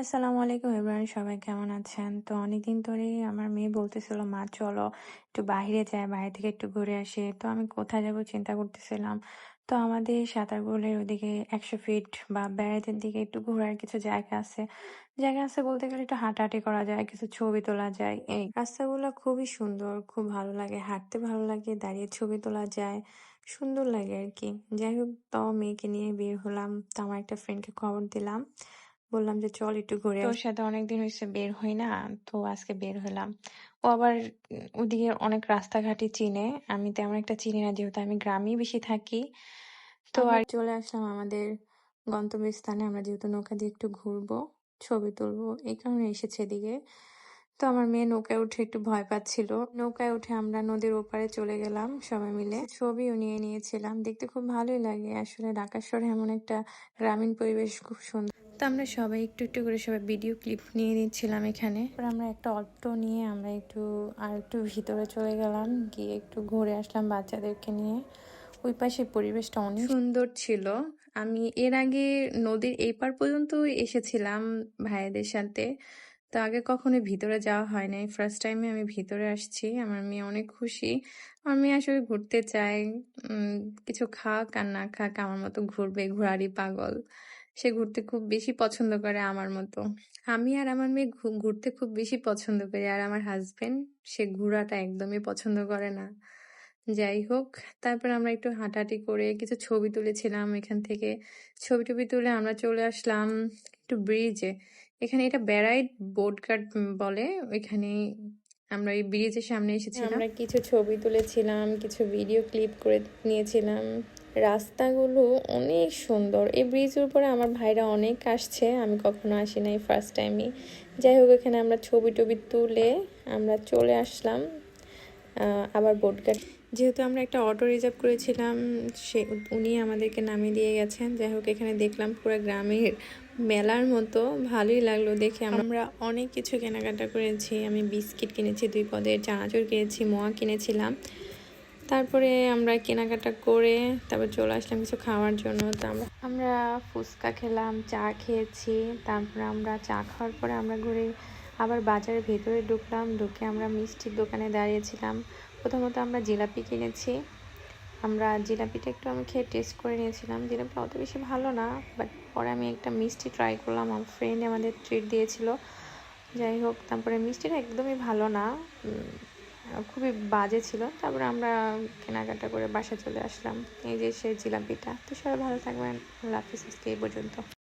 আসসালামু আলাইকুম এভরিওয়ান, সবাই কেমন আছেন? তো অনেকদিন ধরেই আমার মেয়ে বলতেছিল, মা চলো একটু বাইরে যাই, বাইরে থেকে একটু ঘুরে আসি। তো আমি কোথায় যাব চিন্তা করতেছিলাম। তো আমাদের সাতারগুলের ওদিকে 100 ফিট বা ব্যারাজের দিকে একটু ঘোরার কিছু জায়গা আছে বলতে গেলে একটু হাঁটাহাঁটি করা যায়, কিছু ছবি তোলা যায়। এই রাস্তাগুলো খুবই সুন্দর, খুব ভালো লাগে, হাঁটতে ভালো লাগে, দাঁড়িয়ে ছবি তোলা যায়, সুন্দর লাগে আর কি। যাই হোক, তো মেয়েকে নিয়ে বের হলাম। তো আমার একটা ফ্রেন্ডকে খবর দিলাম, বললাম যে চল একটু ঘুরে তোর সাথে অনেকদিন হয়েছে বের হই না, তো আজকে বের হলাম। ও আবার ওদিকে অনেক রাস্তাঘাটই চিনে, আমি তেমন একটা চিনি না, যেহেতু আমি গ্রামেই বেশি থাকি। তো আর চলে আসলাম আমাদের গন্তব্যস্থানে। আমরা যেহেতু নৌকা দিয়ে একটু ঘুরবো, ছবি তুলবো, এই কারণে এসেছে এদিকে। তো আমার মেয়ে নৌকায় উঠে একটু ভয় পাচ্ছিল। নৌকায় উঠে আমরা নদীর ওপারে চলে গেলাম সবাই মিলে, ছবিও নিয়ে নিয়েছিলাম। দেখতে খুব ভালোই লাগে আসলে, ঢাকা শহরে এমন একটা গ্রামীণ পরিবেশ খুব সুন্দর। তো আমরা সবাই একটু একটু করে সবাই ভিডিও ক্লিপ নিয়ে নিচ্ছিলাম এখানে। তারপর আমরা একটা অটো নিয়ে আমরা একটু ভিতরে চলে গেলাম, গিয়ে একটু ঘুরে আসলাম বাচ্চাদেরকে নিয়ে। ওই পাশে পরিবেশটা অনেক সুন্দর ছিল। আমি এর আগে নদীর এই পার পর্যন্ত এসেছিলাম ভাইয়াদের সাথে। তো আগে কখনো ভিতরে যাওয়া হয় নাই, ফার্স্ট টাইমে আমি ভিতরে আসছি। আমার মেয়ে অনেক খুশি। আমার মেয়ে আসলে ঘুরতে চায়, উম, কিছু খাক আর না খাক আমার মতো ঘুরবে, ঘোরারই পাগল। সে ঘুরতে খুব বেশি পছন্দ করে আমার মতো। আমি আর আমার মেয়ে ঘুরতে খুব বেশি পছন্দ করি, আর আমার হাজবেন্ড সে ঘোরাটা একদমই পছন্দ করে না। যাই হোক, তারপর আমরা একটু হাঁটাহাঁটি করে কিছু ছবি তুলেছিলাম। এখান থেকে ছবি টবি তুলে আমরা চলে আসলাম একটু ব্রিজে। এখানে এটা ব্যারাইট বোট ঘাট বলে। ওইখানে আমরা এই ব্রিজের সামনে এসেছিলাম, আমরা কিছু ছবি তুলেছিলাম, কিছু ভিডিও ক্লিপ করে নিয়েছিলাম। রাস্তাগুলো অনেক সুন্দর। এই ব্রিজের উপরে আমার ভাইরা অনেক আসছে, আমি কখনো আসি নাই, ফার্স্ট টাইমই। যাই হোক, এখানে আমরা ছবি টবি তুলে আমরা চলে আসলাম আবার বোটঘাট। যেহেতু আমরা একটা অটো রিজার্ভ করেছিলাম, উনি আমাদেরকে নামিয়ে দিয়ে গেছেন। যাই হোক, এখানে দেখলাম পুরো গ্রামের মেলার মতো, ভালোই লাগলো দেখে। আমরা অনেক কিছু কেনাকাটা করেছি। আমি বিস্কিট কিনেছি, 2 পদের চানাচুর কিনেছি, মোয়া কিনেছিলাম। তারপরে আমরা কেনাকাটা করে তারপর চলে আসলাম কিছু খাওয়ার জন্য। তো আমরা ফুচকা খেলাম, চা খেয়েছি। তারপরে আমরা চা খাওয়ার পরে আমরা ঘুরে আবার বাজারের ভেতরে ঢুকলাম। ঢুকে আমরা মিষ্টির দোকানে দাঁড়িয়েছিলাম। প্রথমত আমরা জিলাপি কিনেছি। জিলাপিটা একটু আমি খেয়ে টেস্ট করে নিয়েছিলাম। জিলাপিটা অত বেশি ভালো না, বাট পরে আমি একটা মিষ্টি ট্রাই করলাম, আমার ফ্রেন্ড আমাদের ট্রিট দিয়েছিল। যাই হোক, তারপরে মিষ্টিটা একদমই ভালো না, খুবই বাজে ছিল। তারপরে আমরা কেনাকাটা করে বাসা চলে আসলাম। এই যে সেই জিলাপিটা। তো সবাই ভালো থাকবেন, আল্লাহ হাফিজ, আজকে এই পর্যন্ত।